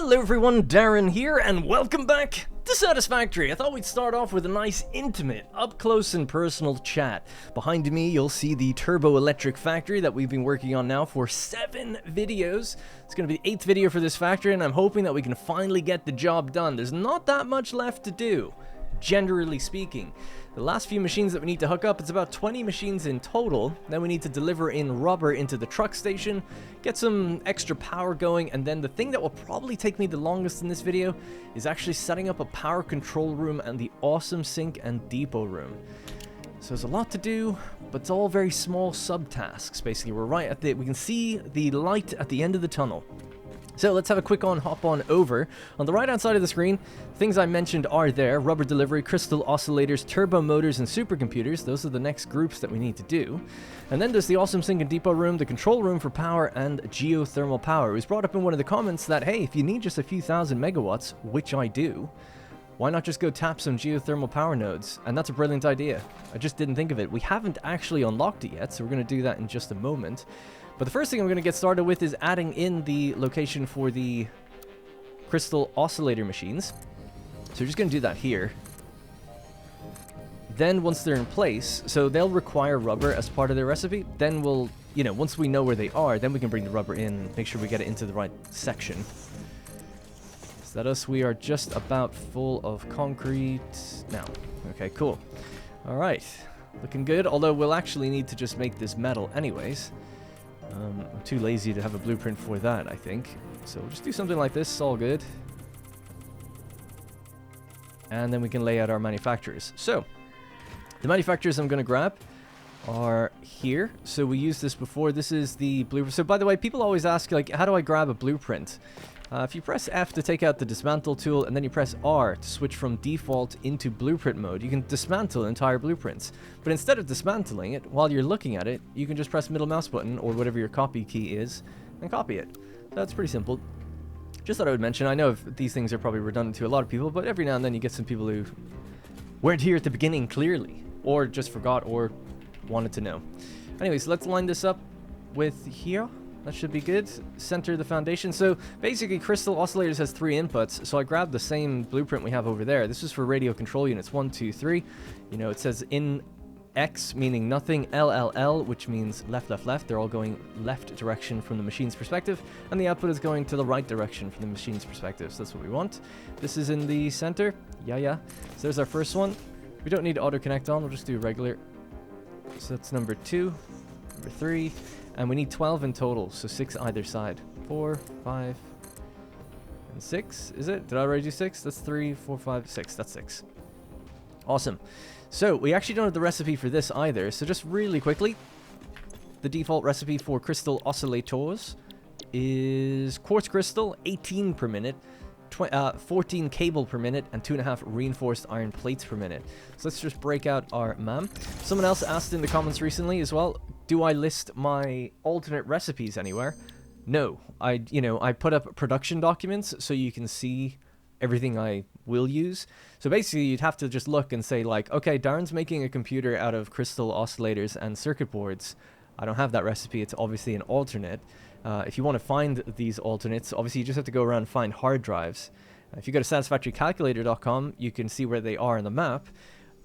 Hello everyone, Darren here, and welcome back to Satisfactory. I thought we'd start off with a nice, intimate, up-close and personal chat. Behind me, you'll see the turbo-electric factory that we've been working on now for 7 videos. It's going to be the 8th video for this factory, and I'm hoping that we can finally get the job done. There's not that much left to do, generally speaking. The last few machines that we need to hook up, it's about 20 machines in total. Then we need to deliver in rubber into the truck station, get some extra power going, and then the thing that will probably take me the longest in this video is actually setting up a power control room and the awesome sink and depot room. So there's a lot to do, but it's all very small subtasks. Basically, we're right at we can see the light at the end of the tunnel. So let's have a quick hop on over. On the right hand side of the screen, things I mentioned are there: rubber delivery, crystal oscillators, turbo motors, and supercomputers. Those are the next groups that we need to do. And then there's the awesome sink and depot room, the control room for power, and geothermal power. It was brought up in one of the comments that, hey, if you need just a few thousand megawatts, which I do, why not just go tap some geothermal power nodes? And that's a brilliant idea. I just didn't think of it. We haven't actually unlocked it yet, so we're going to do that in just a moment. But the first thing I'm going to get started with is adding in the location for the crystal oscillator machines. So we're just going to do that here. Then once they're in place, so they'll require rubber as part of their recipe. Then we'll, once we know where they are, then we can bring the rubber in and make sure we get it into the right section. Is that us? We are just about full of concrete now. Okay, cool. All right. Looking good, although we'll actually need to just make this metal anyways. I'm too lazy to have a blueprint for that, I think. So we'll just do something like this, all good. And then we can lay out our manufacturers. So, the manufacturers I'm going to grab are here. So we used this before. This is the blueprint. So by the way, people always ask, like, how do I grab a blueprint? If you press F to take out the dismantle tool, and then you press R to switch from default into blueprint mode, you can dismantle entire blueprints. But instead of dismantling it, while you're looking at it, you can just press middle mouse button, or whatever your copy key is, and copy it. So that's pretty simple. Just thought I would mention, I know these things are probably redundant to a lot of people, but every now and then you get some people who weren't here at the beginning clearly, or just forgot, or wanted to know. Anyways, let's line this up with here. That should be good. Center the foundation. So basically, crystal oscillators has 3 inputs. So I grabbed the same blueprint we have over there. This is for radio control units 1, 2, 3. It says in X meaning nothing, LLL, which means left, left, left. They're all going left direction from the machine's perspective, and the output is going to the right direction from the machine's perspective. So that's what we want. This is in the center. Yeah. So there's our first one. We don't need auto connect on. We'll just do regular. So that's number 2, number 3. And we need 12 in total, so 6 either side. 4, 5, and 6, is it? Did I already do 6? That's 3, 4, 5, 6. That's 6. Awesome. So, we actually don't have the recipe for this either, so just really quickly, the default recipe for crystal oscillators is quartz crystal, 18 per minute, 14 cable per minute, and 2.5 reinforced iron plates per minute. So let's just break out our MAM. Someone else asked in the comments recently as well, do I list my alternate recipes anywhere? No. I put up production documents so you can see everything I will use. So basically, you'd have to just look and say, like, okay, Darren's making a computer out of crystal oscillators and circuit boards. I don't have that recipe. It's obviously an alternate. If you want to find these alternates, obviously you just have to go around and find hard drives. If you go to satisfactorycalculator.com, you can see where they are on the map.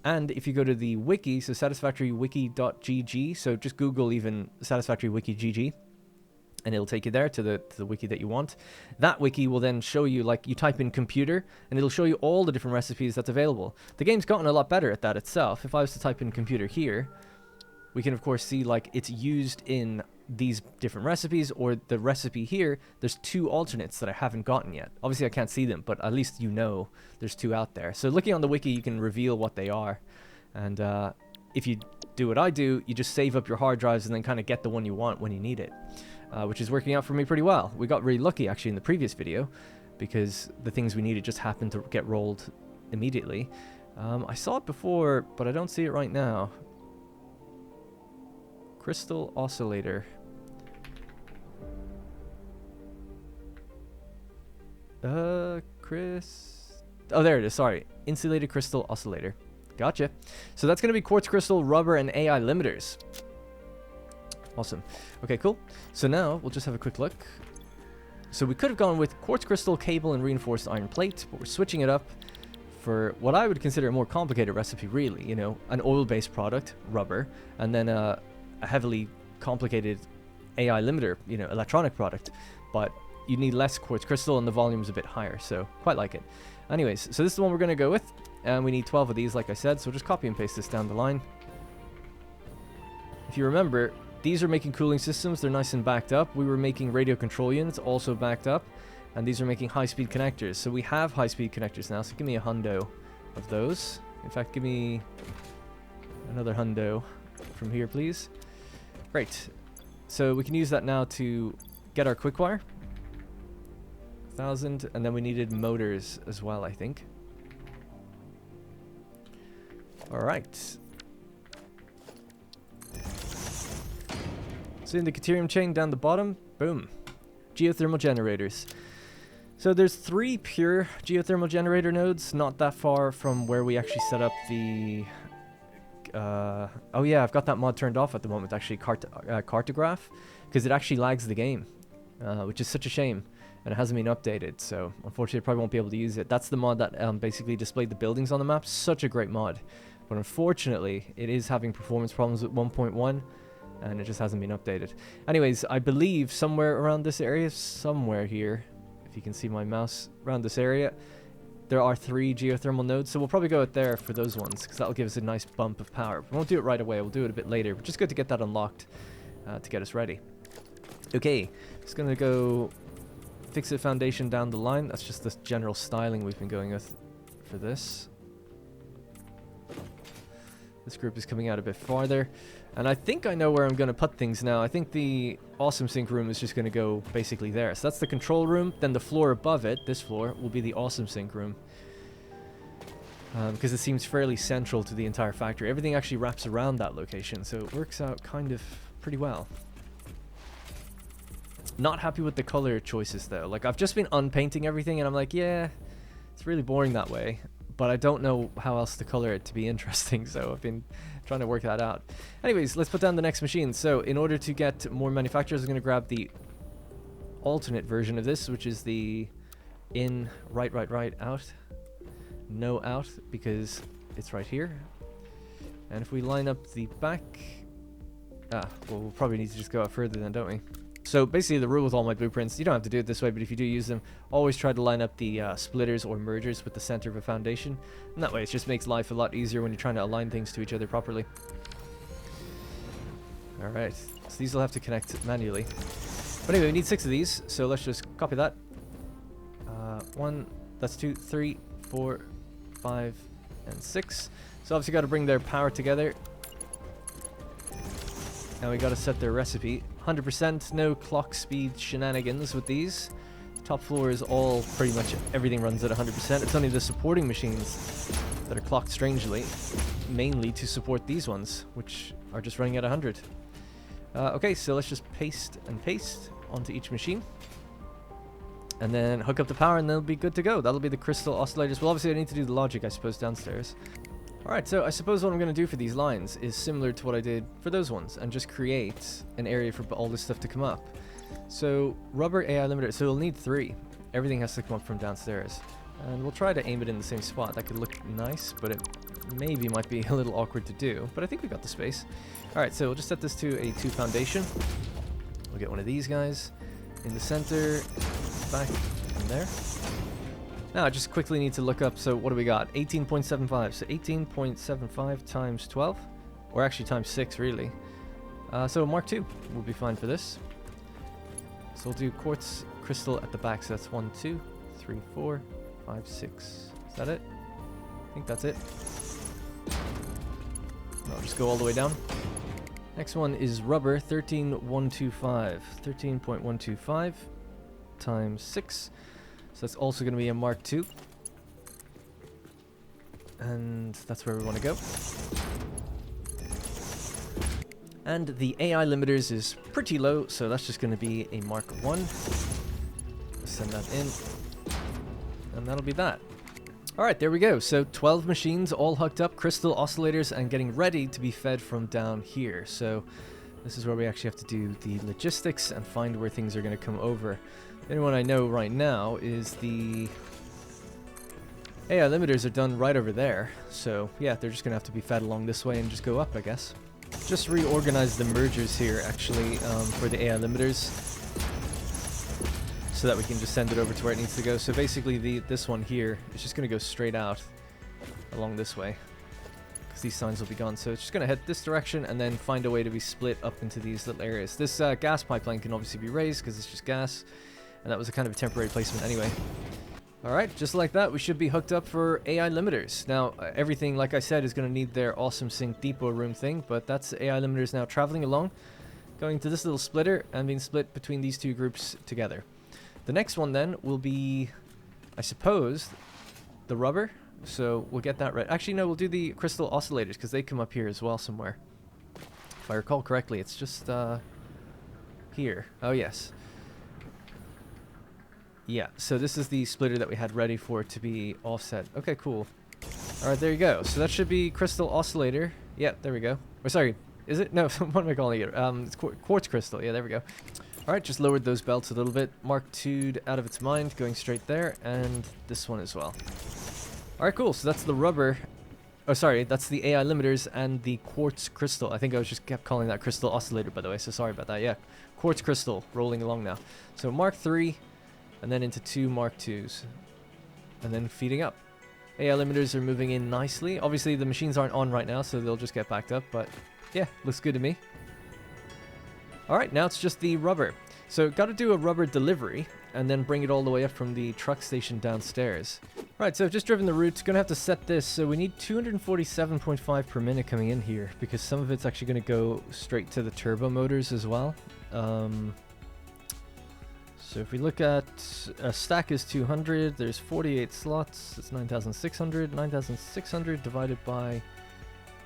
And if you go to the wiki, so satisfactorywiki.gg, so just Google even satisfactorywiki.gg, and it'll take you there to the wiki that you want. That wiki will then show you, like, you type in computer, and it'll show you all the different recipes that's available. The game's gotten a lot better at that itself. If I was to type in computer here, we can of course see, like, it's used in these different recipes, or the recipe here, there's 2 alternates that I haven't gotten yet. Obviously I can't see them, but at least there's 2 out there. So looking on the wiki, you can reveal what they are. And if you do what I do, you just save up your hard drives and then kind of get the one you want when you need it, which is working out for me pretty well. We got really lucky actually in the previous video, because the things we needed just happened to get rolled immediately. I saw it before, but I don't see it right now. Crystal oscillator. Oh, there it is. Sorry. Insulated crystal oscillator. Gotcha. So that's going to be quartz crystal, rubber, and AI limiters. Awesome. Okay, cool. So now we'll just have a quick look. So we could have gone with quartz crystal, cable, and reinforced iron plate, but we're switching it up for what I would consider a more complicated recipe, really. You know, an oil-based product, rubber, and then a heavily complicated AI limiter, you know, electronic product. But you need less quartz crystal and the volume's a bit higher, so quite like it. Anyways, so this is the one we're going to go with, and we need 12 of these, like I said, so just copy and paste this down the line. If you remember, these are making cooling systems, they're nice and backed up. We were making radio control units, also backed up, and these are making high-speed connectors. So we have high-speed connectors now, so give me a hundo of those. In fact, give me another hundo from here, please. Great. So we can use that now to get our quick wire. 1,000, and then we needed motors as well, I think. Alright. So in the deuterium chain down the bottom, boom. Geothermal generators. So there's 3 pure geothermal generator nodes, not that far from where we actually set up the... oh yeah, I've got that mod turned off at the moment, actually, cartograph, because it actually lags the game, which is such a shame, and it hasn't been updated, so unfortunately I probably won't be able to use it. That's the mod that basically displayed the buildings on the map. Such a great mod, but unfortunately it is having performance problems with 1.1, and it just hasn't been updated. Anyways, I believe somewhere around this area, somewhere here, if you can see my mouse, around this area, there are 3 geothermal nodes, so we'll probably go out there for those ones, because that'll give us a nice bump of power. We won't do it right away, we'll do it a bit later, but just good to get that unlocked to get us ready. Okay, just gonna go fix the foundation down the line. That's just the general styling we've been going with for this. This group is coming out a bit farther, and I think I know where I'm going to put things now. I think the awesome sink room is just going to go basically there. So that's the control room, then the floor above it, this floor, will be the awesome sink room. Because it seems fairly central to the entire factory. Everything actually wraps around that location, so it works out kind of pretty well. Not happy with the color choices though. Like, I've just been unpainting everything and I'm like, yeah, it's really boring that way. But I don't know how else to color it to be interesting, so I've been trying to work that out. Anyways, let's put down the next machine. So in order to get more manufacturers, I'm going to grab the alternate version of this, which is the in, right, out, no out, because it's right here. And if we line up the back... well, we'll probably need to just go out further then, don't we? So basically the rule with all my blueprints, you don't have to do it this way, but if you do use them, always try to line up the splitters or mergers with the center of a foundation. And that way it just makes life a lot easier when you're trying to align things to each other properly. Alright, so these will have to connect manually. But anyway, we need 6 of these, so let's just copy that. 1, that's 2, 3, 4, 5, and 6. So obviously got to bring their power together. Now we got to set their recipe. 100%, no clock speed shenanigans with these. Top floor is all, pretty much everything runs at 100%. It's only the supporting machines that are clocked strangely, mainly to support these ones, which are just running at 100. Okay, so let's just paste and paste onto each machine. And then hook up the power and they'll be good to go. That'll be the crystal oscillators. Well, obviously I need to do the logic, I suppose, downstairs. Alright, so I suppose what I'm going to do for these lines is similar to what I did for those ones, and just create an area for all this stuff to come up. So, rubber AI limiter, so we'll need 3. Everything has to come up from downstairs. And we'll try to aim it in the same spot. That could look nice, but it maybe might be a little awkward to do. But I think we got the space. Alright, so we'll just set this to a 2 foundation. We'll get one of these guys in the center, back, and there. Now I just quickly need to look up, so what do we got? 18.75, so 18.75 times 12, or actually times 6 really. So Mark II will be fine for this. So we'll do quartz crystal at the back, so that's 1, 2, 3, 4, 5, 6. Is that it? I think that's it. I'll just go all the way down. Next one is rubber, 13.125. 13.125 times 6. So that's also going to be a Mark II. And that's where we want to go. And the AI limiters is pretty low, so that's just going to be a Mark I. Send that in. And that'll be that. Alright, there we go. So 12 machines all hooked up, crystal oscillators, and getting ready to be fed from down here. So this is where we actually have to do the logistics and find where things are going to come over. The only one I know right now is the AI limiters are done right over there. So yeah, they're just gonna have to be fed along this way and just go up, I guess. Just reorganize the mergers here actually for the AI limiters, so that we can just send it over to where it needs to go. So basically this one here is just gonna go straight out along this way, because these signs will be gone. So it's just gonna head this direction and then find a way to be split up into these little areas. This gas pipeline can obviously be raised because it's just gas, and that was a kind of a temporary placement anyway. Alright, just like that, we should be hooked up for AI limiters. Now, everything, like I said, is going to need their awesome sync depot room thing, but that's AI limiters now traveling along, going to this little splitter, and being split between these two groups together. The next one then will be, I suppose, the rubber, so we'll get that right. Actually, no, we'll do the crystal oscillators, because they come up here as well somewhere. If I recall correctly, it's just here. Oh, yes. Yeah, so this is the splitter that we had ready for it to be offset. Okay, cool. Alright, there you go. So that should be crystal oscillator. Yeah, there we go. Or sorry, is it? No, what am I calling it? It's quartz crystal. Yeah, there we go. Alright, just lowered those belts a little bit. Mark II'd out of its mind, going straight there. And this one as well. Alright, cool. So that's the rubber. Oh, sorry, that's the AI limiters and the quartz crystal. I think I was just kept calling that crystal oscillator, by the way, so sorry about that. Yeah, quartz crystal rolling along now. So Mark III. And then into 2 Mark IIs. And then feeding up. AI limiters are moving in nicely. Obviously, the machines aren't on right now, so they'll just get backed up. But yeah, looks good to me. Alright, now it's just the rubber. So got to do a rubber delivery, and then bring it all the way up from the truck station downstairs. Right, so I've just driven the route. Going to have to set this. So we need 247.5 per minute coming in here, because some of it's actually going to go straight to the turbo motors as well. So if we look at a stack is 200, there's 48 slots, it's 9,600. 9,600 divided by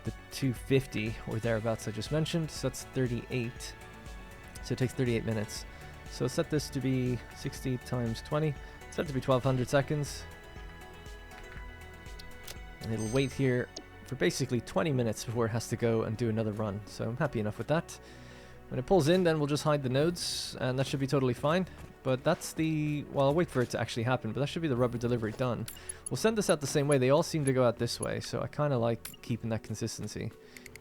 the 250 or thereabouts I just mentioned, so that's 38. So it takes 38 minutes. So set this to be 60 times 20, set it to be 1200 seconds. And it'll wait here for basically 20 minutes before it has to go and do another run. So I'm happy enough with that. When it pulls in, then we'll just hide the nodes, and that should be totally fine. But that's the... well, I'll wait for it to actually happen, but that should be the rubber delivery done. We'll send this out the same way. They all seem to go out this way, so I kind of like keeping that consistency.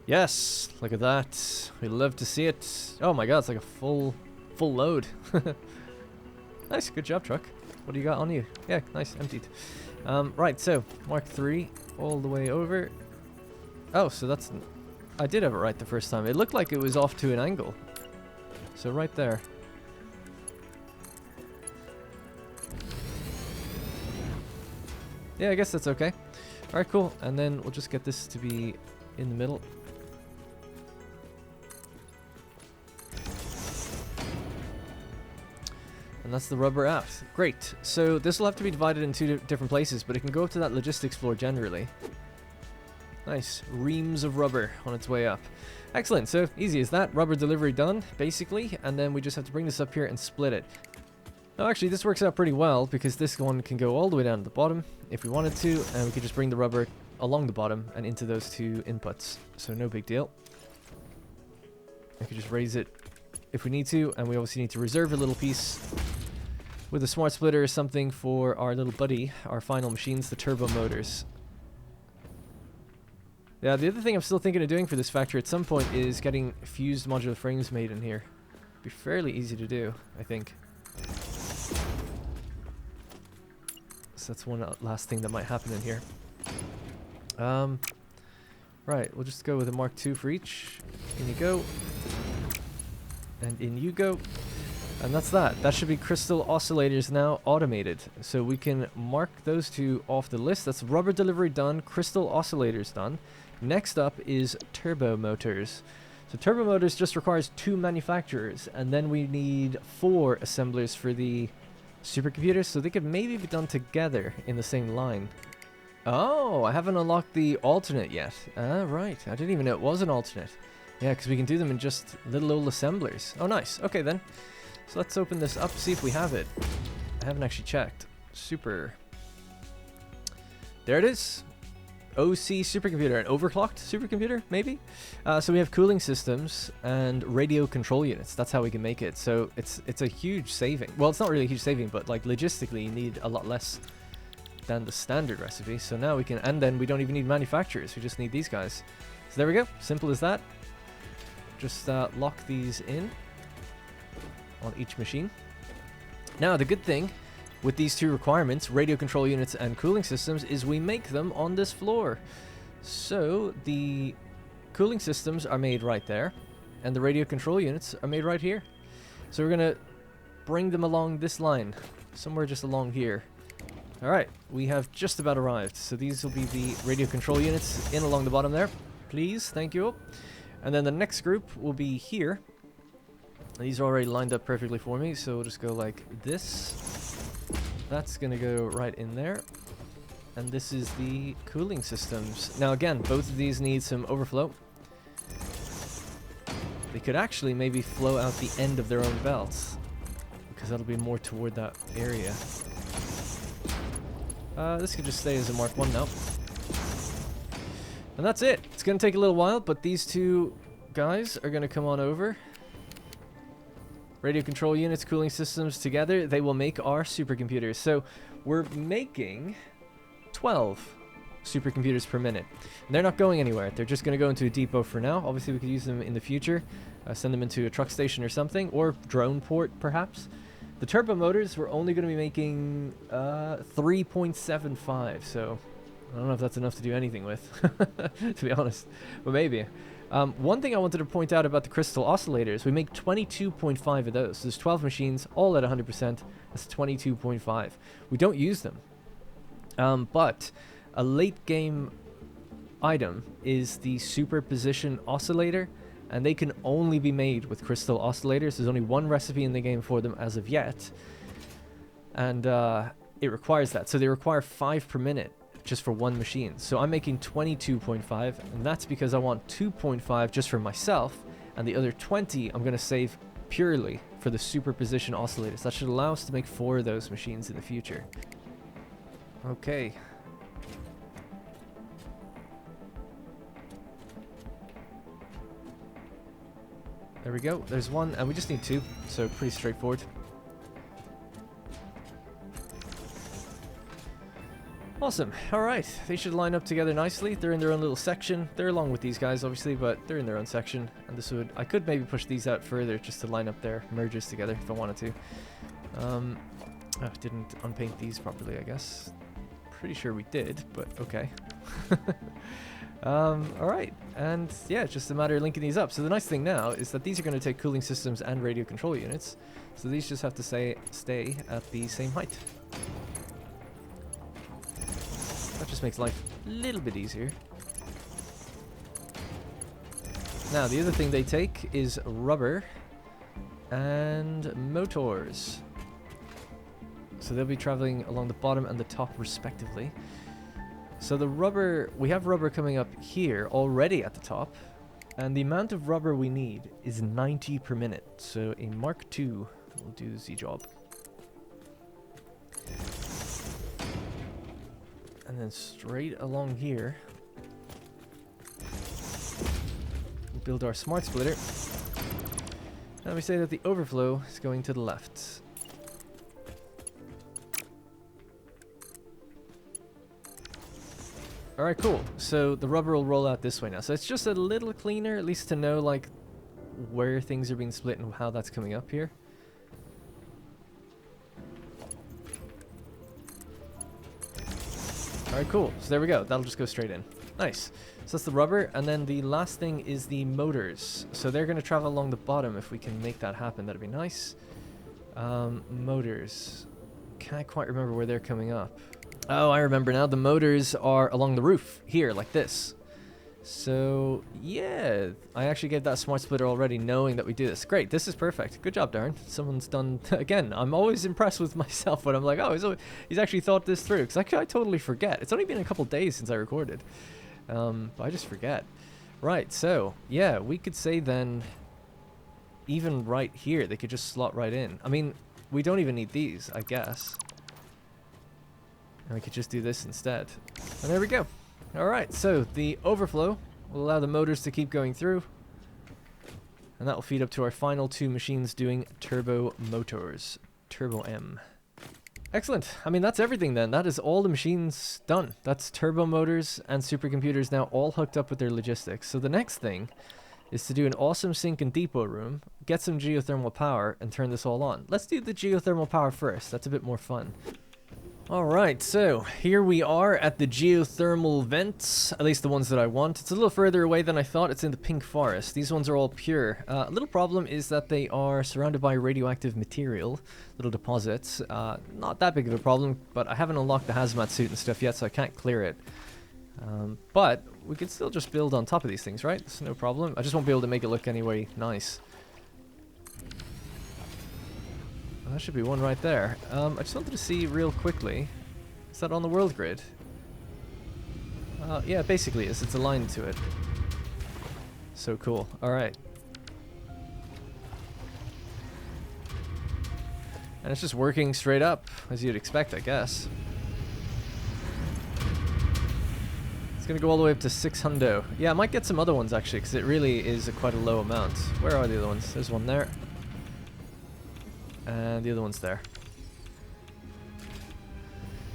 Yes! Look at that. We love to see it. Oh my god, it's like a full load. Nice, good job, truck. What do you got on you? Yeah, nice, emptied. Right, so, Mark III, all the way over. Oh, so that's... I did have it right the first time. It looked like it was off to an angle. So right there. Yeah, I guess that's okay. Alright, cool. And then we'll just get this to be in the middle. And that's the rubber out. Great. So this will have to be divided in 2 different places, but it can go up to that logistics floor generally. Nice. Reams of rubber on its way up. Excellent. So easy as that. Rubber delivery done, basically. And then we just have to bring this up here and split it. Now, actually, this works out pretty well, because this one can go all the way down to the bottom if we wanted to, and we could just bring the rubber along the bottom and into those 2 inputs. So no big deal. I could just raise it if we need to, and we obviously need to reserve a little piece with a smart splitter or something for our little buddy, our final machines, the turbo motors. Yeah, the other thing I'm still thinking of doing for this factory at some point is getting fused modular frames made in here. Be fairly easy to do, I think. So that's one last thing that might happen in here. Right, we'll just go with a Mark II for each. In you go. And in you go. And that's that. That should be crystal oscillators now automated. So we can mark those 2 off the list. That's rubber delivery done, crystal oscillators done. Next up is turbo motors. So turbo motors just requires 2 manufacturers, and then we need 4 assemblers for the supercomputers, so they could maybe be done together in the same line. Oh, I haven't unlocked the alternate yet. Right. I didn't even know it was an alternate. Yeah, because we can do them in just little old assemblers. Oh, nice. Okay, then. So let's open this up, see if we have it. I haven't actually checked. Super. There it is. OC supercomputer, an overclocked supercomputer, maybe? So we have cooling systems and radio control units. That's how we can make it. So it's a huge saving. Well, it's not really a huge saving, but like logistically, you need a lot less than the standard recipe. So now we can, and then we don't even need manufacturers. We just need these guys. So there we go. Simple as that. Just lock these in on each machine. Now, the good thing with these two requirements, radio control units and cooling systems, is we make them on this floor. So the cooling systems are made right there, and the radio control units are made right here. So we're gonna bring them along this line, somewhere just along here. All right, we have just about arrived. So these will be the radio control units in along the bottom there. Please, thank you. And then the next group will be here. These are already lined up perfectly for me, so we'll just go like this. That's gonna go right in there. And this is the cooling systems. Now again, both of these need some overflow. They could actually maybe flow out the end of their own belts, because that'll be more toward that area. This could just stay as a Mark 1 now. And that's it. It's gonna take a little while, but these two guys are gonna come on over. Radio control units, cooling systems together, they will make our supercomputers. So we're making 12 supercomputers per minute. And they're not going anywhere. They're just going to go into a depot for now. Obviously, we could use them in the future. Send them into a truck station or something, or drone port, perhaps. The turbo motors, we're only going to be making 3.75. So I don't know if that's enough to do anything with, to be honest. But maybe. One thing I wanted to point out about the crystal oscillators, we make 22.5 of those. So there's 12 machines, all at 100%. That's 22.5. We don't use them. But a late game item is the superposition oscillator, and they can only be made with crystal oscillators. There's only one recipe in the game for them as of yet. And it requires that. So they require 5 per minute. Just for one machine. So I'm making 22.5, and that's because I want 2.5 just for myself, and the other 20 I'm going to save purely for the superposition oscillators. That should allow us to make 4 of those machines in the future. Okay. There we go. There's one, and we just need 2, so pretty straightforward. Awesome. Alright, they should line up together nicely. They're in their own little section. They're along with these guys, obviously, but they're in their own section. And this would... I could maybe push these out further just to line up their mergers together if I wanted to. Oh, didn't unpaint these properly, I guess. Pretty sure we did, but okay. Alright, and yeah, it's just a matter of linking these up. So the nice thing now is that these are going to take cooling systems and radio control units. So these just have to stay at the same height. That just makes life a little bit easier. Now, the other thing they take is rubber and motors. So they'll be traveling along the bottom and the top respectively. So the rubber, we have rubber coming up here already at the top. And the amount of rubber we need is 90 per minute. So a Mark II will do the job. And then straight along here, we'll build our smart splitter. And we say that the overflow is going to the left. Alright, cool. So the rubber will roll out this way now. So it's just a little cleaner, at least to know like where things are being split and how that's coming up here. Alright, cool. So there we go. That'll just go straight in. Nice. So that's the rubber. And then the last thing is the motors. So they're going to travel along the bottom. If we can make that happen, that'd be nice. Motors. Can't quite remember where they're coming up. Oh, I remember now. The motors are along the roof here, like this. So, yeah. I actually gave that smart splitter already, knowing that we do this. Great. This is perfect. Good job, Darren. Someone's done... Again, I'm always impressed with myself when I'm like, oh, he's actually thought this through. Because I totally forget. It's only been a couple days since I recorded. But I just forget. Right, so, yeah, we could say then... Even right here, they could just slot right in. I mean, we don't even need these, I guess. And we could just do this instead. And there we go. Alright, so the overflow will allow the motors to keep going through. And that will feed up to our final 2 machines doing turbo motors. Turbo M. Excellent. I mean, that's everything then. That is all the machines done. That's turbo motors and supercomputers now all hooked up with their logistics. So the next thing is to do an awesome sink and depot room, get some geothermal power, and turn this all on. Let's do the geothermal power first. That's a bit more fun. Alright, so here we are at the geothermal vents, at least the ones that I want. It's a little further away than I thought. It's in the pink forest. These ones are all pure. A little problem is that they are surrounded by radioactive material, little deposits. Not that big of a problem, but I haven't unlocked the hazmat suit and stuff yet, so I can't clear it. But we can still just build on top of these things, right? It's no problem. I just won't be able to make it look anyway nice. That should be one right there. I just wanted to see real quickly. Is that on the world grid? Yeah, basically it's aligned to it. So cool. Alright. And it's just working straight up, as you'd expect, I guess. It's gonna go all the way up to 600. Yeah, I might get some other ones actually, because it really is quite a low amount. Where are the other ones? There's one there. And the other one's there.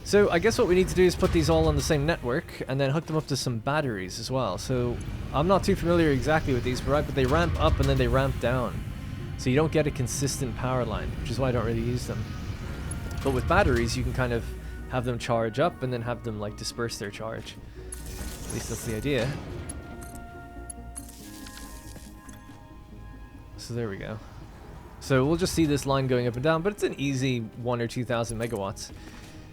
So I guess what we need to do is put these all on the same network and then hook them up to some batteries as well. So I'm not too familiar exactly with these, right? But they ramp up and then they ramp down. So you don't get a consistent power line, which is why I don't really use them. But with batteries, you can kind of have them charge up and then have them like disperse their charge. At least that's the idea. So there we go. So we'll just see this line going up and down, but it's an easy 1,000 or 2,000 megawatts.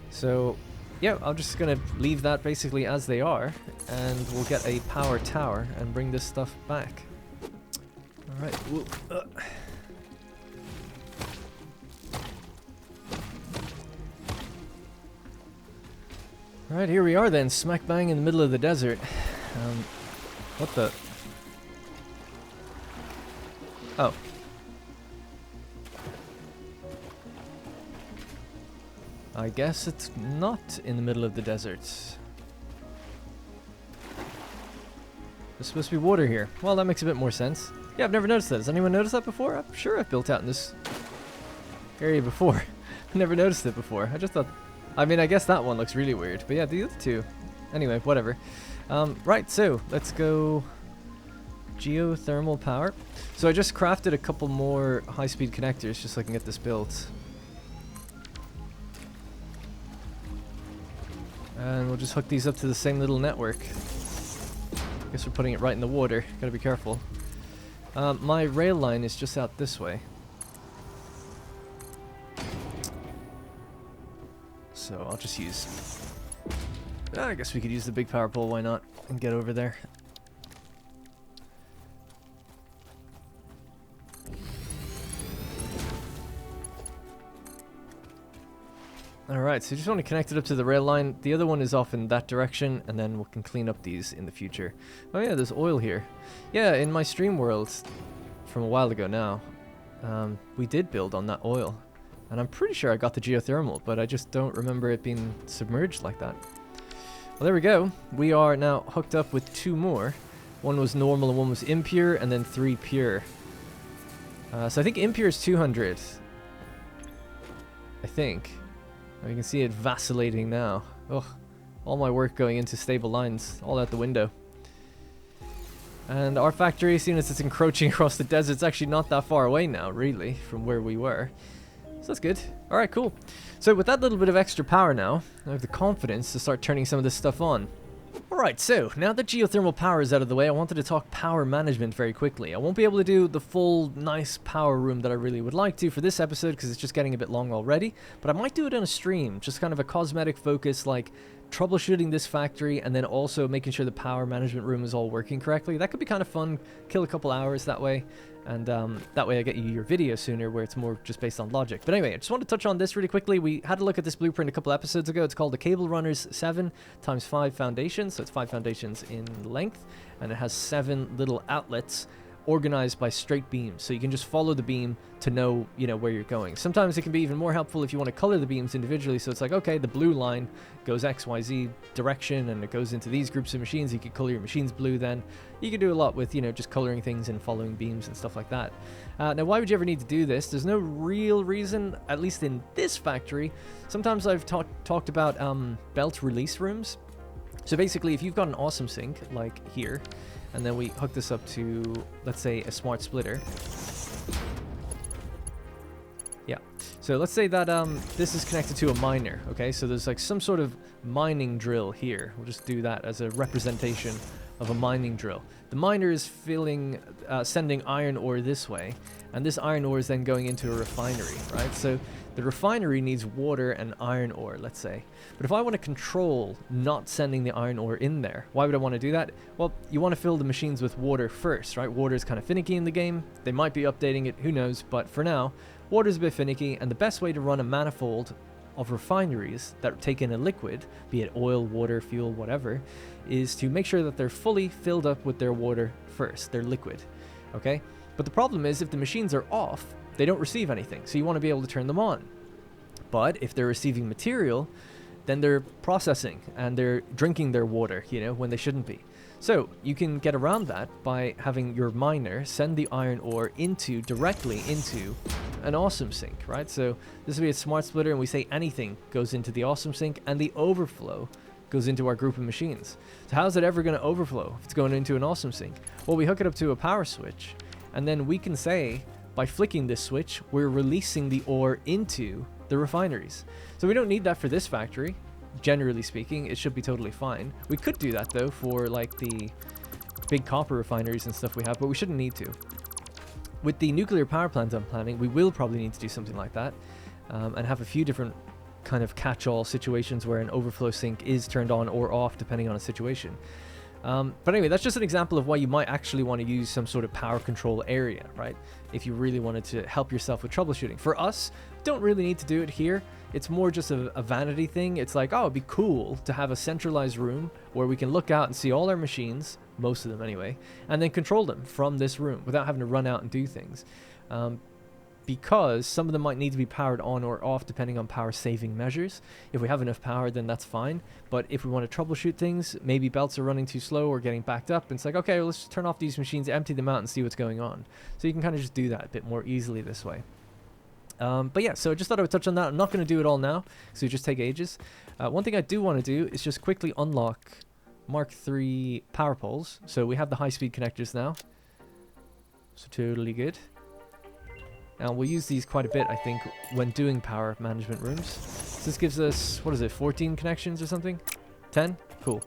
So yeah, I'm just gonna leave that basically as they are, and we'll get a power tower and bring this stuff back. All right. All right, here we are then, smack bang in the middle of the desert. What the? Oh. I guess it's not in the middle of the desert. There's supposed to be water here. Well, that makes a bit more sense. Yeah, I've never noticed that. Has anyone noticed that before? I'm sure I've built out in this area before. I've never noticed it before. I just thought... I mean, I guess that one looks really weird. But yeah, the other two. Anyway, whatever. Right, so let's go... Geothermal power. So I just crafted a couple more high-speed connectors just so I can get this built. And we'll just hook these up to the same little network. I guess we're putting it right in the water. Gotta be careful. My rail line is just out this way. So I'll just use... I guess we could use the big power pole, why not? And get over there. Alright, so you just want to connect it up to the rail line. The other one is off in that direction, and then we can clean up these in the future. Oh yeah, there's oil here. Yeah, in my stream world, from a while ago now, we did build on that oil. And I'm pretty sure I got the geothermal, but I just don't remember it being submerged like that. Well, there we go. We are now hooked up with 2 more. One was normal and one was impure, and then 3 pure. So I think impure is 200. I think. You can see it vacillating now. Ugh. All my work going into stable lines, all out the window. And our factory, seeing as it's encroaching across the desert, it's actually not that far away now, really, from where we were. So that's good. Alright, cool. So with that little bit of extra power now, I have the confidence to start turning some of this stuff on. Alright, so now that geothermal power is out of the way, I wanted to talk power management very quickly. I won't be able to do the full nice power room that I really would like to for this episode because it's just getting a bit long already, but I might do it on a stream, just kind of a cosmetic focus like troubleshooting this factory and then also making sure the power management room is all working correctly. That could be kind of fun, kill a couple hours that way. And that way I get you your video sooner where it's more just based on logic. But anyway, I just want to touch on this really quickly. We had a look at this blueprint a couple episodes ago. It's called the Cable Runners 7 × 5 foundations. So it's 5 foundations in length. And it has 7 little outlets organized by straight beams, so you can just follow the beam to know, you know, where you're going. Sometimes it can be even more helpful if you want to color the beams individually, so it's like, okay, the blue line goes XYZ direction and it goes into these groups of machines. You could color your machines blue then. You can do a lot with, you know, just coloring things and following beams and stuff like that. Now, why would you ever need to do this? There's no real reason, at least in this factory. Sometimes I've talked about belt release rooms. So basically, if you've got an awesome sink, like here, and then we hook this up to, let's say, a smart splitter. Yeah. So let's say that this is connected to a miner, okay? So there's like some sort of mining drill here. We'll just do that as a representation of a mining drill. The miner is sending iron ore this way, and this iron ore is then going into a refinery, right? So the refinery needs water and iron ore, let's say. But if I want to control not sending the iron ore in there, why would I want to do that? Well, you want to fill the machines with water first, right? Water is kind of finicky in the game. They might be updating it, who knows? But for now, water is a bit finicky, and the best way to run a manifold of refineries that take in a liquid, be it oil, water, fuel, whatever, is to make sure that they're fully filled up with their water first, their liquid, okay? But the problem is, if the machines are off, they don't receive anything, so you want to be able to turn them on. But if they're receiving material, then they're processing and they're drinking their water, you know, when they shouldn't be. So you can get around that by having your miner send the iron ore directly into an awesome sink, right? So this would be a smart splitter, and we say anything goes into the awesome sink, and the overflow goes into our group of machines. So how's it ever going to overflow if it's going into an awesome sink? Well, we hook it up to a power switch, and then we can say, by flicking this switch, we're releasing the ore into the refineries. So we don't need that for this factory. Generally speaking, it should be totally fine. We could do that though for like the big copper refineries and stuff we have, but we shouldn't need to. With the nuclear power plant I'm planning, we will probably need to do something like that, and have a few different kind of catch-all situations where an overflow sink is turned on or off depending on a situation. But anyway, that's just an example of why you might actually want to use some sort of power control area, right? If you really wanted to help yourself with troubleshooting. For us, don't really need to do it here. It's more just a vanity thing. It's like, oh, it'd be cool to have a centralized room where we can look out and see all our machines, most of them anyway, and then control them from this room without having to run out and do things. Because some of them might need to be powered on or off depending on power saving measures. If we have enough power, then that's fine. But if we want to troubleshoot things, maybe belts are running too slow or getting backed up, and it's like, okay, well, let's just turn off these machines, empty them out, and see what's going on. So you can kind of just do that a bit more easily this way. But yeah, so I just thought I would touch on that. I'm not going to do it all now, so it just take ages. One thing I do want to do is just quickly unlock Mark III power poles. So we have the high-speed connectors now. So totally good. And we'll use these quite a bit, I think, when doing power management rooms. So this gives us, what is it, 14 connections or something? 10? Cool.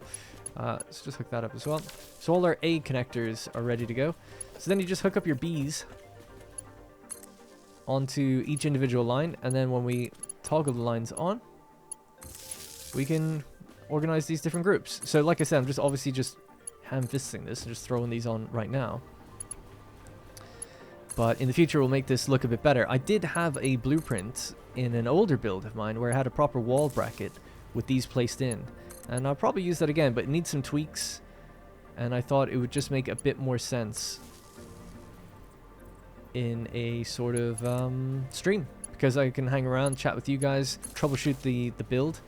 Let's just hook that up as well. So all our A connectors are ready to go. So then you just hook up your Bs onto each individual line, and then when we toggle the lines on, we can organize these different groups. So like I said, I'm just obviously just ham-fisting this and just throwing these on right now. But in the future, we'll make this look a bit better. I did have a blueprint in an older build of mine where I had a proper wall bracket with these placed in. And I'll probably use that again, but it needs some tweaks. And I thought it would just make a bit more sense in a sort of stream. Because I can hang around, chat with you guys, troubleshoot the build.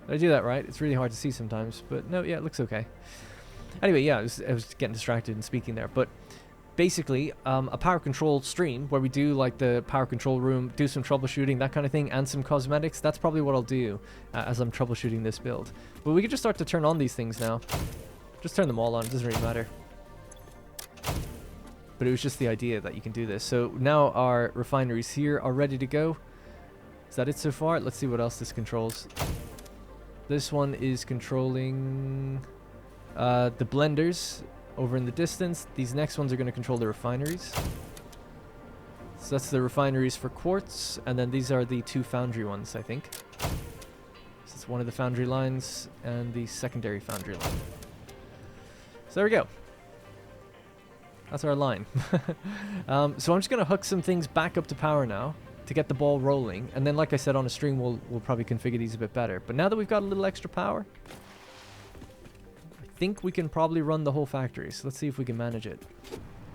Did I do that right? It's really hard to see sometimes. But no, yeah, it looks okay. Anyway, yeah, I was getting distracted and speaking there. But basically, a power control stream where we do like the power control room, do some troubleshooting, that kind of thing, and some cosmetics. That's probably what I'll do as I'm troubleshooting this build. But we can just start to turn on these things now. Just turn them all on, it doesn't really matter. But it was just the idea that you can do this. So now our refineries here are ready to go. Is that it so far? Let's see what else this controls. This one is controlling the blenders over in the distance. These next ones are going to control the refineries. So that's the refineries for quartz, and then these are the two foundry ones, I think. So it's one of the foundry lines and the secondary foundry line. So there we go. That's our line. So I'm just going to hook some things back up to power now to get the ball rolling, and then like I said on a stream, we'll probably configure these a bit better. But now that we've got a little extra power, I think we can probably run the whole factory. So let's see if we can manage it.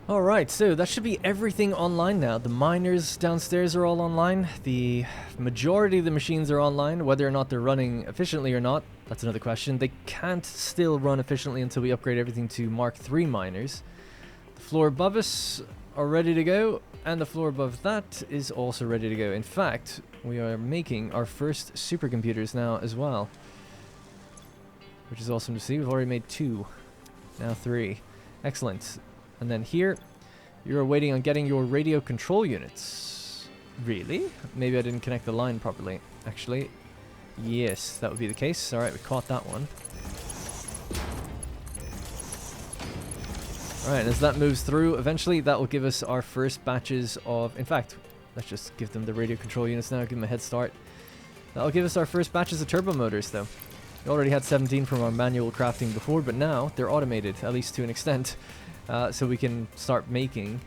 Alright, so that should be everything online now. The miners downstairs are all online. The majority of the machines are online. Whether or not they're running efficiently or not, that's another question. They can't still run efficiently until we upgrade everything to Mark III miners. The floor above us are ready to go, and the floor above that is also ready to go. In fact, we are making our first supercomputers now as well, which is awesome to see. We've already made 2, now 3. Excellent. And then here, you're waiting on getting your radio control units. Really? Maybe I didn't connect the line properly, actually. Yes, that would be the case. Alright, we caught that one. Alright, as that moves through, eventually that will give us our first batches of... In fact, let's just give them the radio control units now, give them a head start. That'll give us our first batches of turbo motors, though. We already had 17 from our manual crafting before, but now they're automated, at least to an extent. So we can start making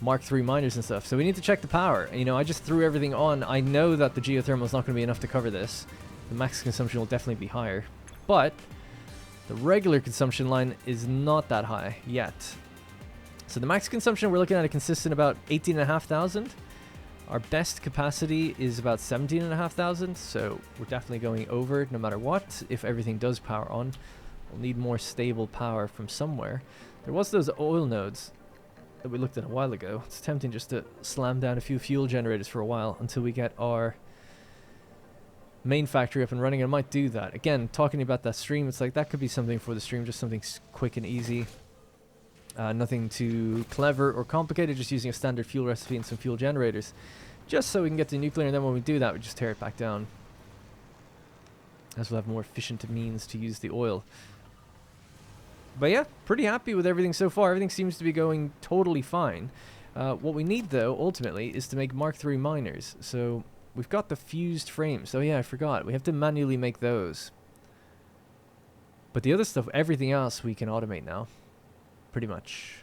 Mark III miners and stuff. So we need to check the power. You know, I just threw everything on. I know that the geothermal is not going to be enough to cover this. The max consumption will definitely be higher. But the regular consumption line is not that high yet. So the max consumption we're looking at, it consists in about 18,500. Our best capacity is about 17,500. So we're definitely going over no matter what. If everything does power on, we'll need more stable power from somewhere. There was those oil nodes that we looked at a while ago. It's tempting just to slam down a few fuel generators for a while until we get our main factory up and running. I might do that. Again, talking about that stream, it's like that could be something for the stream, just something quick and easy. Nothing too clever or complicated, just using a standard fuel recipe and some fuel generators. Just so we can get to nuclear, and then when we do that, we just tear it back down, as we'll have more efficient means to use the oil. But yeah, pretty happy with everything so far. Everything seems to be going totally fine. What we need, though, ultimately, is to make Mark III miners. So we've got the fused frames. Oh yeah, I forgot. We have to manually make those. But the other stuff, everything else, we can automate now. Pretty much.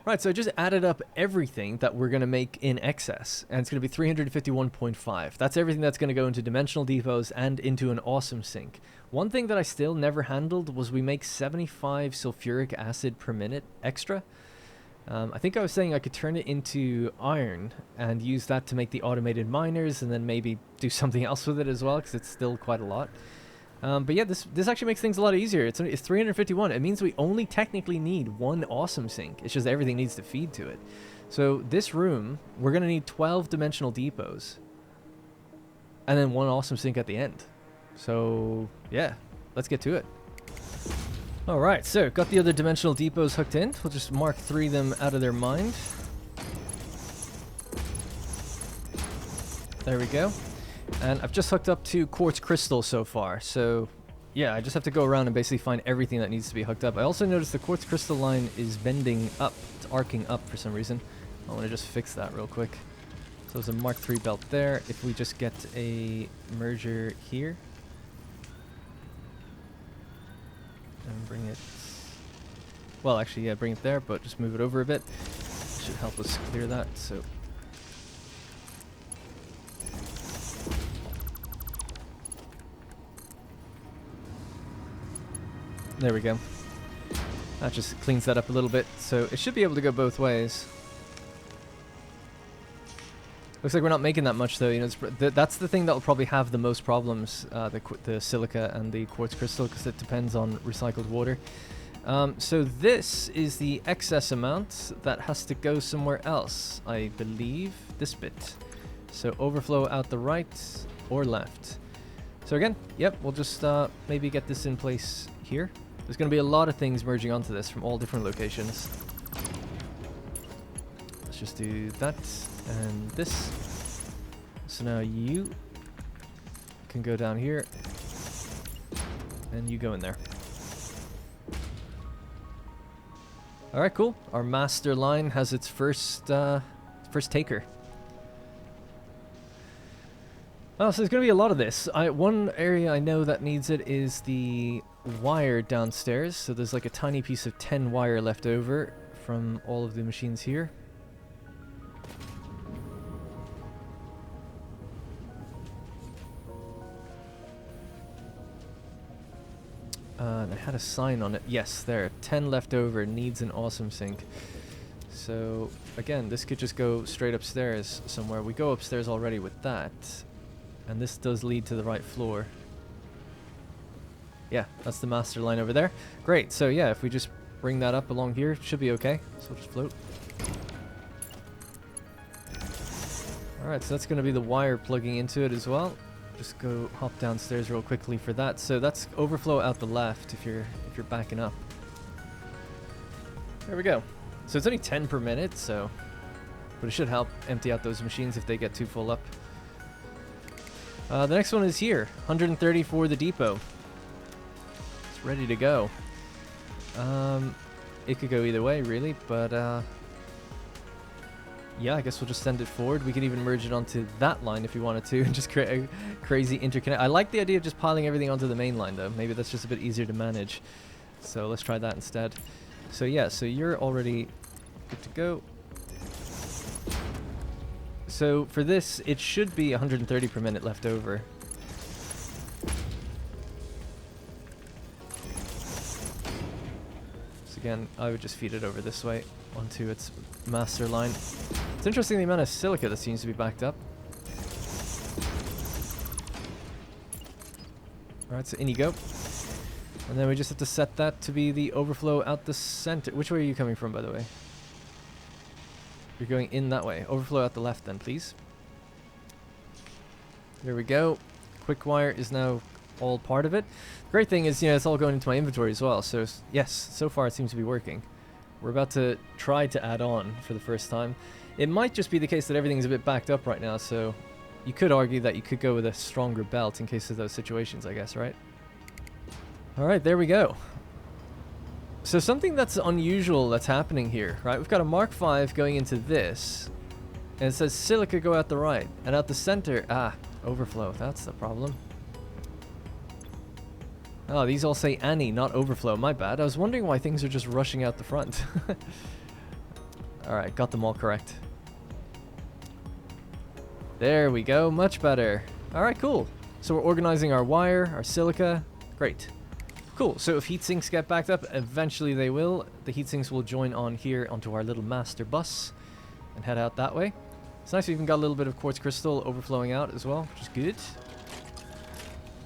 Right, so I just added up everything that we're going to make in excess. And it's going to be 351.5. That's everything that's going to go into dimensional depots and into an awesome sink. One thing that I still never handled was we make 75 sulfuric acid per minute extra. I think I was saying I could turn it into iron and use that to make the automated miners, and then maybe do something else with it as well, because it's still quite a lot. But yeah, this actually makes things a lot easier. It's 351. It means we only technically need 1 awesome sink. It's just everything needs to feed to it. So this room, we're going to need 12 dimensional depots. And then 1 awesome sink at the end. So yeah, let's get to it. Alright, so got the other dimensional depots hooked in. We'll just Mark III them out of their mind. There we go. And I've just hooked up to quartz crystal so far, so yeah, I just have to go around and basically find everything that needs to be hooked up. I also noticed the quartz crystal line is bending up, it's arcing up for some reason. I want to just fix that real quick. So there's a Mark III belt there. If we just get a merger here and bring it, well actually yeah, bring it there, but just move it over a bit. Should help us clear that. So there we go. That just cleans that up a little bit, so it should be able to go both ways. Looks like we're not making that much though. You know, that's the thing that will probably have the most problems, the silica and the quartz crystal, because it depends on recycled water. So this is the excess amount that has to go somewhere else, I believe. This bit. So overflow out the right or left. So again, yep, we'll just maybe get this in place here. There's going to be a lot of things merging onto this from all different locations. Let's just do that and this. So now you can go down here and you go in there. Alright, cool. Our master line has its first taker. Oh, so there's going to be a lot of this. One area I know that needs it is the wire downstairs. So there's like a tiny piece of 10 wire left over from all of the machines here. And I had a sign on it. Yes, there. 10 left over. Needs an awesome sink. So again, this could just go straight upstairs somewhere. We go upstairs already with that. And this does lead to the right floor. Yeah, that's the master line over there. Great, so yeah, if we just bring that up along here, should be okay. So we'll just float. Alright, so that's going to be the wire plugging into it as well. Just go hop downstairs real quickly for that. So that's overflow out the left if you're backing up. There we go. So it's only 10 per minute, so but it should help empty out those machines if they get too full up. The next one is here, 130 for the depot. It's ready to go. It could go either way, really, but yeah, I guess we'll just send it forward. We could even merge it onto that line if we wanted to and just create a crazy interconnect. I like the idea of just piling everything onto the main line, though. Maybe that's just a bit easier to manage. So let's try that instead. So yeah, so you're already good to go. So for this, it should be 130 per minute left over. So again, I would just feed it over this way onto its master line. It's interesting the amount of silica that seems to be backed up. Alright, so in you go. And then we just have to set that to be the overflow out the center. Which way are you coming from, by the way? You're going in that way. Overflow out the left then, please. There we go. Quick wire is now all part of it. Great thing is, you know, it's all going into my inventory as well. So yes, so far it seems to be working. We're about to try to add on for the first time. It might just be the case that everything's a bit backed up right now, so you could argue that you could go with a stronger belt in case of those situations, I guess, right? Alright, there we go. So something that's unusual that's happening here, right? We've got a Mark V going into this, and it says silica go out the right, and out the center, overflow, that's the problem. Oh, these all say Annie, not overflow, my bad. I was wondering why things are just rushing out the front. Alright, got them all correct. There we go, much better. Alright, cool. So we're organizing our wire, our silica, great. Cool, so if heat sinks get backed up, eventually they will. The heat sinks will join on here onto our little master bus and head out that way. It's nice we even got a little bit of quartz crystal overflowing out as well, which is good.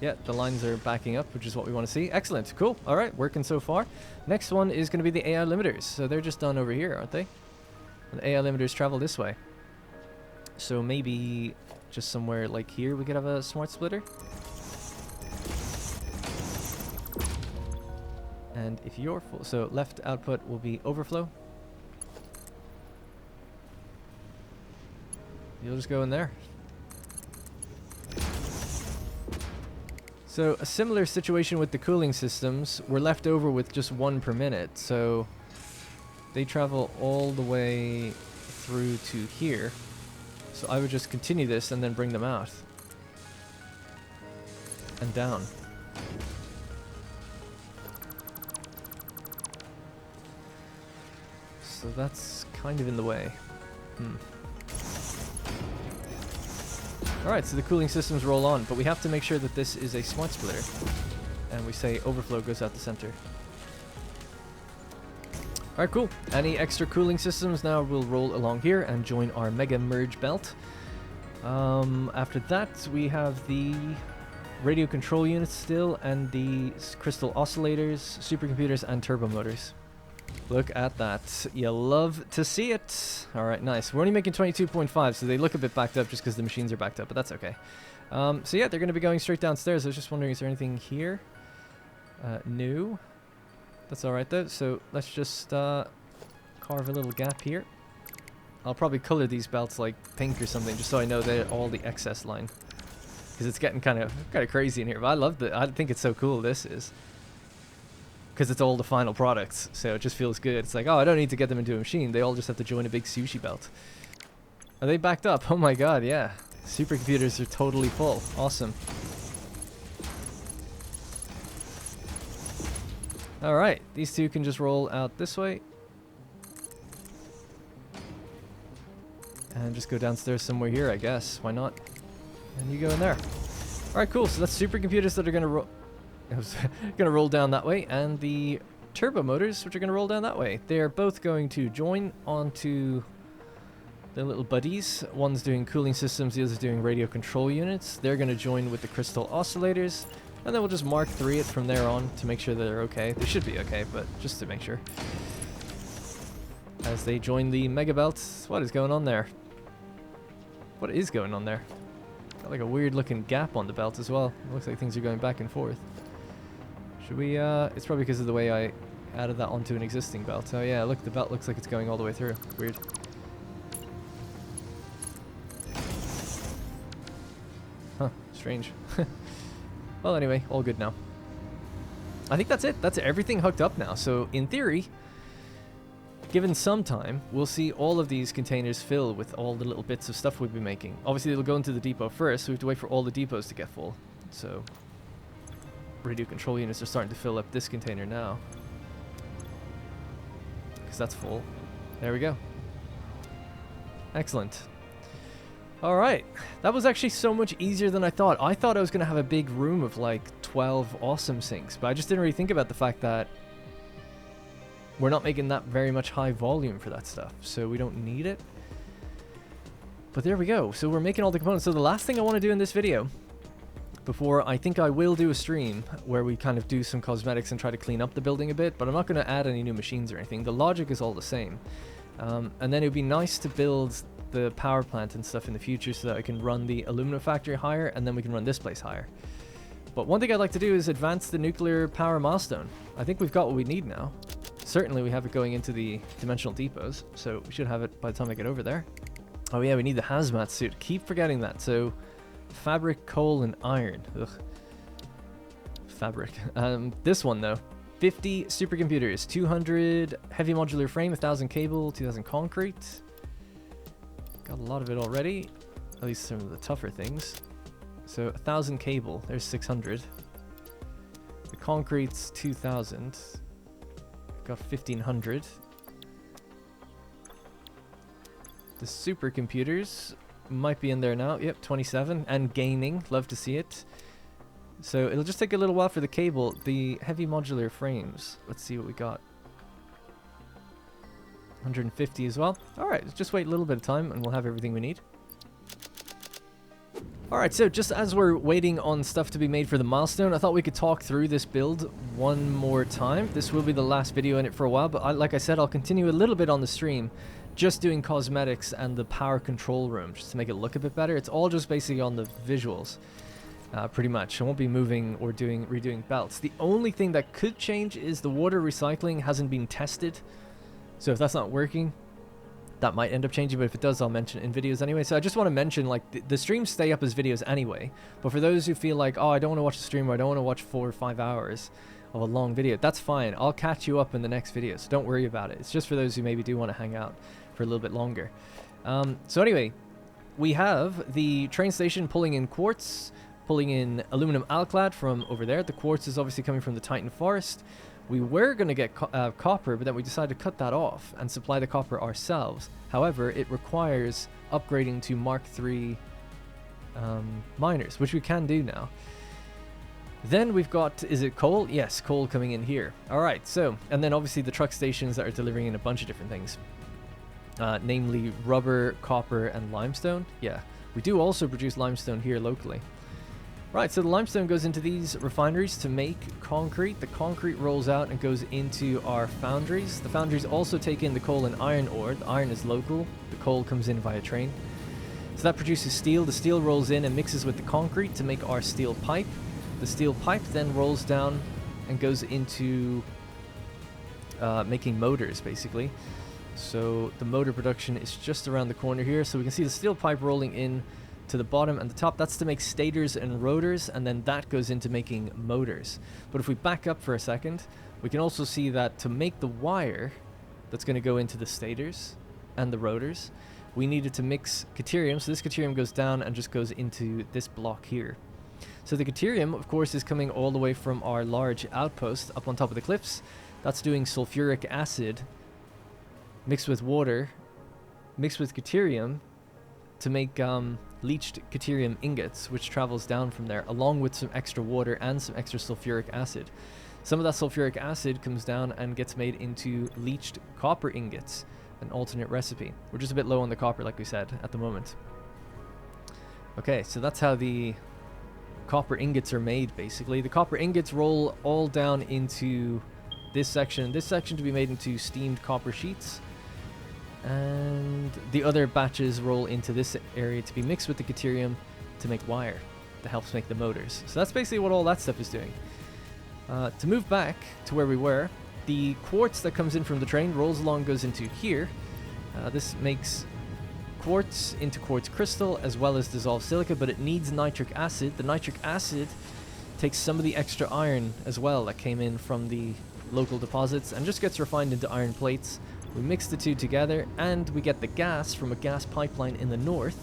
Yeah, the lines are backing up, which is what we want to see. Excellent, cool. All right, working so far. Next one is going to be the AI limiters. So they're just done over here, aren't they? And the AI limiters travel this way. So maybe just somewhere like here we could have a smart splitter. And if you're full, so left output will be overflow. You'll just go in there. So a similar situation with the cooling systems. We're left over with just 1 per minute. So they travel all the way through to here. So I would just continue this and then bring them out. And down. So that's kind of in the way. Alright, so the cooling systems roll on, but we have to make sure that this is a smart splitter. And we say overflow goes out the center. Alright, cool. Any extra cooling systems now will roll along here and join our mega merge belt. After that, we have the radio control units still, and the crystal oscillators, supercomputers, and turbo motors. Look at that. You love to see it. Alright, nice. We're only making 22.5, so they look a bit backed up just because the machines are backed up, but that's okay. So yeah, they're going to be going straight downstairs. I was just wondering, is there anything here? No. That's alright though. So let's just carve a little gap here. I'll probably color these belts like pink or something, just so I know they're all the excess line. Because it's getting kind of crazy in here, but I love it. I think it's so cool, this is. Because it's all the final products, so it just feels good. It's like, oh, I don't need to get them into a machine. They all just have to join a big sushi belt. Are they backed up? Oh my god, yeah. Supercomputers are totally full. Awesome. Alright, these two can just roll out this way. And just go downstairs somewhere here, I guess. Why not? And you go in there. Alright, cool. So that's supercomputers that are going to roll... I was going to roll down that way, and the turbo motors, which are going to roll down that way. They're both going to join onto their little buddies. One's doing cooling systems, the other's doing radio control units. They're going to join with the crystal oscillators, and then we'll just Mark III it from there on to make sure that they're okay. They should be okay, but just to make sure. As they join the mega belts, what is going on there? What is going on there? Got like a weird looking gap on the belt as well. It looks like things are going back and forth. Should we, it's probably because of the way I added that onto an existing belt. Oh yeah, look, the belt looks like it's going all the way through. Weird. Huh, strange. Well, anyway, all good now. I think that's it. That's everything hooked up now. So, in theory, given some time, we'll see all of these containers fill with all the little bits of stuff we've been making. Obviously, it'll go into the depot first, so we have to wait for all the depots to get full. So, radio control units are starting to fill up this container now. Because that's full. There we go. Excellent. Alright, that was actually so much easier than I thought. I thought I was going to have a big room of like 12 awesome sinks, but I just didn't really think about the fact that we're not making that very much high volume for that stuff, so we don't need it. But there we go. So we're making all the components. So the last thing I want to do in this video, before I think I will do a stream where we kind of do some cosmetics and try to clean up the building a bit, but I'm not going to add any new machines or anything. The logic is all the same. And then it would be nice to build the power plant and stuff in the future so that I can run the aluminum factory higher, and then we can run this place higher. But one thing I'd like to do is advance the nuclear power milestone. I think we've got what we need now. Certainly we have it going into the dimensional depots, so we should have it by the time I get over there. Oh yeah, we need the hazmat suit. Keep forgetting that. So fabric, coal, and iron. Ugh. Fabric. This one though. 50 supercomputers, 200 heavy modular frame, 1000 cable, 2000 concrete. Got a lot of it already, at least some of the tougher things. So 1000 cable, there's 600. The concrete's 2000. Got 1500. The supercomputers might be in there now. Yep, 27 and gaining. Love to see it. So it'll just take a little while for the cable. The heavy modular frames. Let's see what we got. 150 as well. Alright, let's just wait a little bit of time and we'll have everything we need. Alright, so just as we're waiting on stuff to be made for the milestone, I thought we could talk through this build one more time. This will be the last video in it for a while, but like I said, I'll continue a little bit on the stream, just doing cosmetics and the power control room, just to make it look a bit better. It's all just basically on the visuals, pretty much. I won't be moving or redoing belts. The only thing that could change is the water recycling hasn't been tested. So if that's not working, that might end up changing, but if it does, I'll mention it in videos anyway. So I just want to mention, like, the streams stay up as videos anyway, but for those who feel like, oh, I don't want to watch a stream, or I don't want to watch 4 or 5 hours of a long video, that's fine. I'll catch you up in the next video, so don't worry about it. It's just for those who maybe do want to hang out for a little bit longer. So anyway, we have the train station pulling in quartz, pulling in aluminum alclad from over there. The quartz is obviously coming from the Titan Forest. We were going to get copper, but then we decided to cut that off and supply the copper ourselves. However, it requires upgrading to Mark III miners, which we can do now. Then we've got, is it coal? Yes, coal coming in here. All right, so, and then obviously the truck stations that are delivering in a bunch of different things. Namely rubber, copper, and limestone. Yeah, we do also produce limestone here locally. Right, so the limestone goes into these refineries to make concrete. The concrete rolls out and goes into our foundries. The foundries also take in the coal and iron ore. The iron is local. The coal comes in via train. So that produces steel. The steel rolls in and mixes with the concrete to make our steel pipe. The steel pipe then rolls down and goes into making motors, basically. So the motor production is just around the corner here. So we can see the steel pipe rolling in to the bottom and the top. That's to make stators and rotors, and then that goes into making motors. But if we back up for a second, we can also see that to make the wire that's going to go into the stators and the rotors, we needed to mix deuterium. So this deuterium goes down and just goes into this block here. So the deuterium, of course, is coming all the way from our large outpost up on top of the cliffs. That's doing sulfuric acid mixed with water, mixed with deuterium to make leached deuterium ingots, which travels down from there, along with some extra water and some extra sulfuric acid. Some of that sulfuric acid comes down and gets made into leached copper ingots, an alternate recipe. We're just a bit low on the copper, like we said, at the moment. Okay, so that's how the copper ingots are made, basically. The copper ingots roll all down into this section to be made into steamed copper sheets, and the other batches roll into this area to be mixed with the deuterium to make wire that helps make the motors. So that's basically what all that stuff is doing. To move back to where we were, the quartz that comes in from the train rolls along, goes into here. This makes quartz into quartz crystal as well as dissolved silica, but it needs nitric acid. The nitric acid takes some of the extra iron as well that came in from the local deposits and just gets refined into iron plates. We mix the two together and we get the gas from a gas pipeline in the north,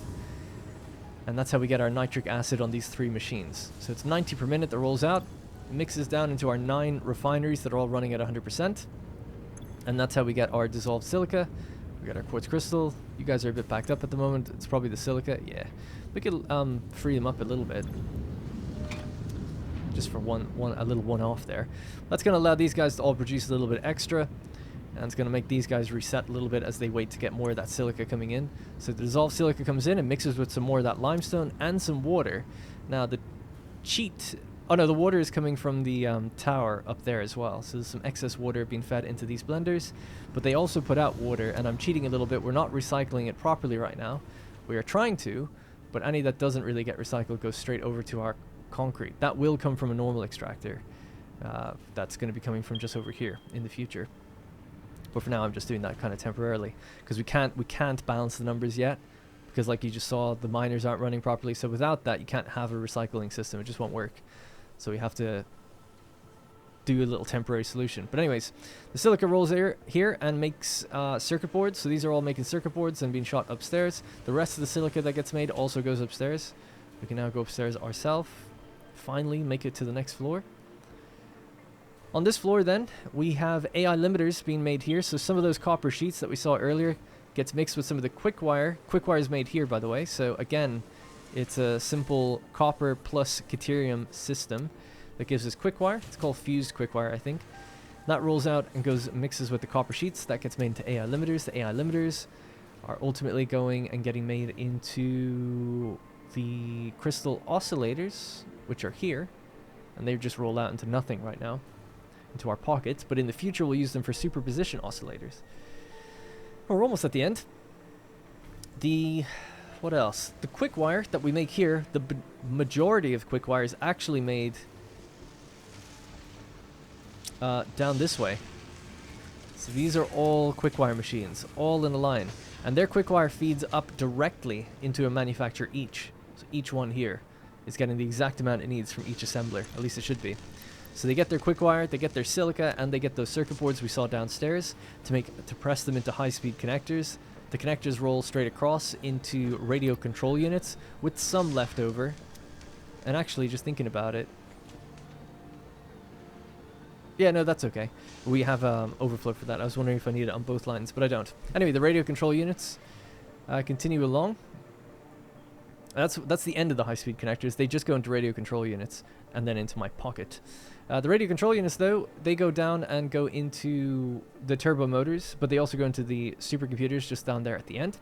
and that's how we get our nitric acid on these 3 machines. So it's 90 per minute that rolls out, mixes down into our 9 refineries that are all running at 100%, and that's how we get our dissolved silica. We got our quartz crystal. You guys are a bit backed up at the moment. It's probably the silica. Yeah, we could free them up a little bit, just for a little one-off there. That's going to allow these guys to all produce a little bit extra, and it's going to make these guys reset a little bit as they wait to get more of that silica coming in. So the dissolved silica comes in and mixes with some more of that limestone and some water. Now the the water is coming from the tower up there as well. So there's some excess water being fed into these blenders, but they also put out water, and I'm cheating a little bit. We're not recycling it properly right now. We are trying to, but any that doesn't really get recycled goes straight over to our concrete. That will come from a normal extractor. That's going to be coming from just over here in the future. But for now, I'm just doing that kind of temporarily because we can't balance the numbers yet, because like you just saw, the miners aren't running properly. So without that, you can't have a recycling system. It just won't work. So we have to do a little temporary solution. But anyways, the silica rolls here and makes circuit boards. So these are all making circuit boards and being shot upstairs. The rest of the silica that gets made also goes upstairs. We can now go upstairs ourselves. Finally make it to the next floor. On this floor then, we have AI limiters being made here. So some of those copper sheets that we saw earlier gets mixed with some of the quick wire. Quick wire is made here, by the way. So again, it's a simple copper plus deuterium system that gives us quick wire. It's called fused quick wire, I think. That rolls out and mixes with the copper sheets. That gets made into AI limiters. The AI limiters are ultimately going and getting made into the crystal oscillators, which are here, and they just roll out into nothing right now, into our pockets. But in the future, we'll use them for superposition oscillators. Oh, we're almost at the end. What else? The quick wire that we make here, the majority of quick wire is actually made down this way. So these are all quick wire machines, all in a line. And their quick wire feeds up directly into a manufacturer each. So each one here is getting the exact amount it needs from each assembler. At least it should be. So they get their quick wire, they get their silica, and they get those circuit boards we saw downstairs to press them into high-speed connectors. The connectors roll straight across into radio control units with some leftover. And actually, just thinking about it, yeah, no, that's okay. We have overflow for that. I was wondering if I need it on both lines, but I don't. Anyway, the radio control units continue along. That's the end of the high-speed connectors. They just go into radio control units and then into my pocket. The radio control units, though, they go down and go into the turbo motors, but they also go into the supercomputers just down there at the end.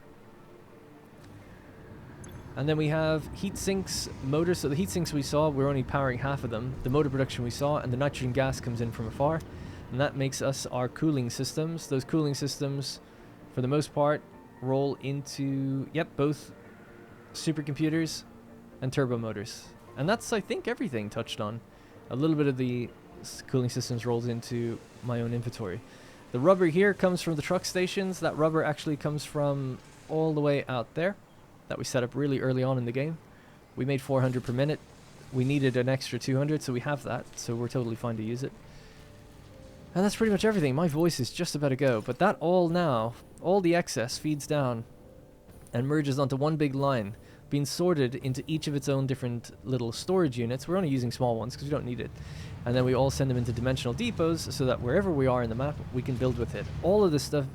And then we have heat sinks, motors. So the heat sinks we saw, we're only powering half of them. The motor production we saw, and the nitrogen gas comes in from afar. And that makes us our cooling systems. Those cooling systems, for the most part, roll into, both supercomputers and turbo motors. And that's, I think, everything touched on. A little bit of the cooling systems rolls into my own inventory. The rubber here comes from the truck stations. That rubber actually comes from all the way out there that we set up really early on in the game. We made 400 per minute. We needed an extra 200, so we have that. So we're totally fine to use it. And that's pretty much everything. My voice is just about to go. But that all the excess feeds down and merges onto one big line, being sorted into each of its own different little storage units. We're only using small ones because we don't need it. And then we all send them into dimensional depots so that wherever we are in the map, we can build with it. All of this stuff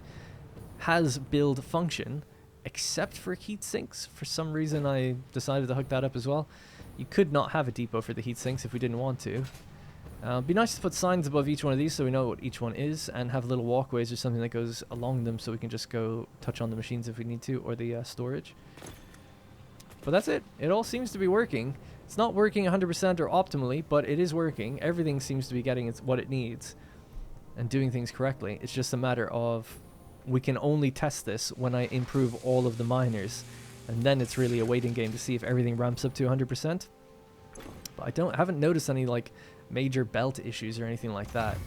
has build function, except for heat sinks. For some reason, I decided to hook that up as well. You could not have a depot for the heat sinks if we didn't want to. Be nice to put signs above each one of these so we know what each one is, and have little walkways or something that goes along them so we can just go touch on the machines if we need to, or the storage. But that's it. It all seems to be working. It's not working 100% or optimally, but it is working. Everything seems to be getting what it needs and doing things correctly. It's just a matter of we can only test this when I improve all of the miners, and then it's really a waiting game to see if everything ramps up to 100%. But I haven't noticed any like major belt issues or anything like that.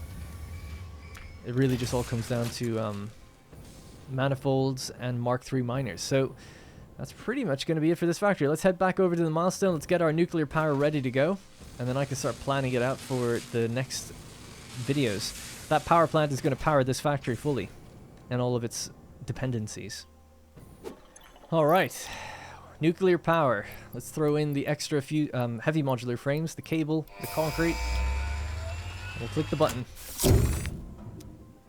It really just all comes down to manifolds and Mark III miners. So that's pretty much going to be it for this factory. Let's head back over to the milestone. Let's get our nuclear power ready to go, and then I can start planning it out for the next videos. That power plant is going to power this factory fully and all of its dependencies. All right, nuclear power. Let's throw in the extra few heavy modular frames, the cable, the concrete. We'll click the button.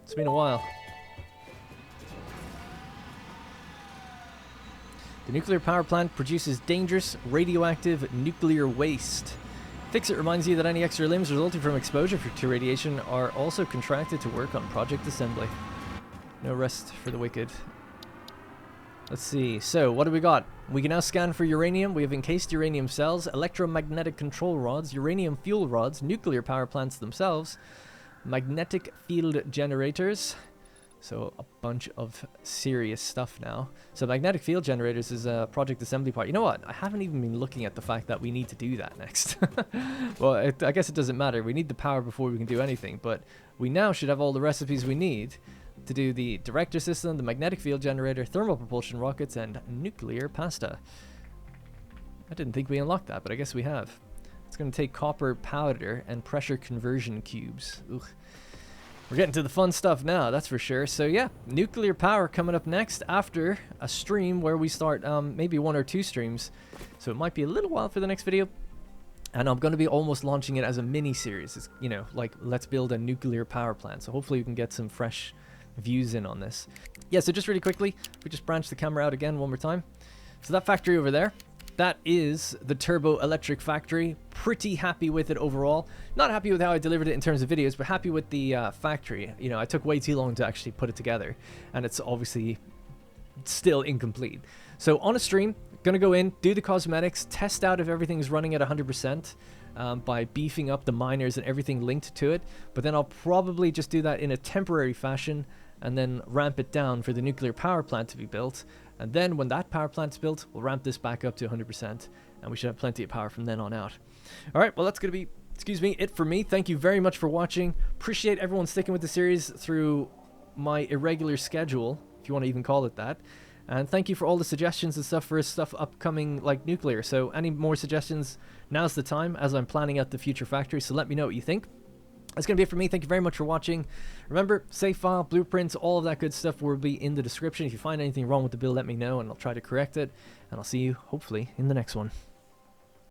It's been a while. The nuclear power plant produces dangerous radioactive nuclear waste. Fix-It reminds you that any extra limbs resulting from exposure to radiation are also contracted to work on project assembly. No rest for the wicked. Let's see. So, what do we got? We can now scan for uranium. We have encased uranium cells, electromagnetic control rods, uranium fuel rods, nuclear power plants themselves, magnetic field generators. So a bunch of serious stuff now. So magnetic field generators is a project assembly part. You know what? I haven't even been looking at the fact that we need to do that next. Well, I guess it doesn't matter. We need the power before we can do anything. But we now should have all the recipes we need to do the director system, the magnetic field generator, thermal propulsion rockets, and nuclear pasta. I didn't think we unlocked that, but I guess we have. It's going to take copper powder and pressure conversion cubes. Ugh. We're getting to the fun stuff now, that's for sure. So yeah, nuclear power coming up next after a stream where we start maybe 1 or 2 streams. So it might be a little while for the next video. And I'm going to be almost launching it as a mini-series. It's, you know, like, let's build a nuclear power plant. So hopefully we can get some fresh views in on this. Yeah, so just really quickly, we just branch the camera out again one more time. So that factory over there, that is the turbo electric factory. Pretty happy with it overall. Not happy with how I delivered it in terms of videos, but happy with the factory. You know, I took way too long to actually put it together, and it's obviously still incomplete. So on a stream, gonna go in, do the cosmetics, test out if everything's running at 100% by beefing up the miners and everything linked to it. But then I'll probably just do that in a temporary fashion and then ramp it down for the nuclear power plant to be built. And then when that power plant's built, we'll ramp this back up to 100%, and we should have plenty of power from then on out. All right, well, that's going to be, excuse me, it for me. Thank you very much for watching. Appreciate everyone sticking with the series through my irregular schedule, if you want to even call it that. And thank you for all the suggestions and stuff for stuff upcoming like nuclear. So any more suggestions, now's the time as I'm planning out the future factory. So let me know what you think. That's going to be it for me. Thank you very much for watching. Remember, save file, blueprints, all of that good stuff will be in the description. If you find anything wrong with the build, let me know, and I'll try to correct it. And I'll see you, hopefully, in the next one.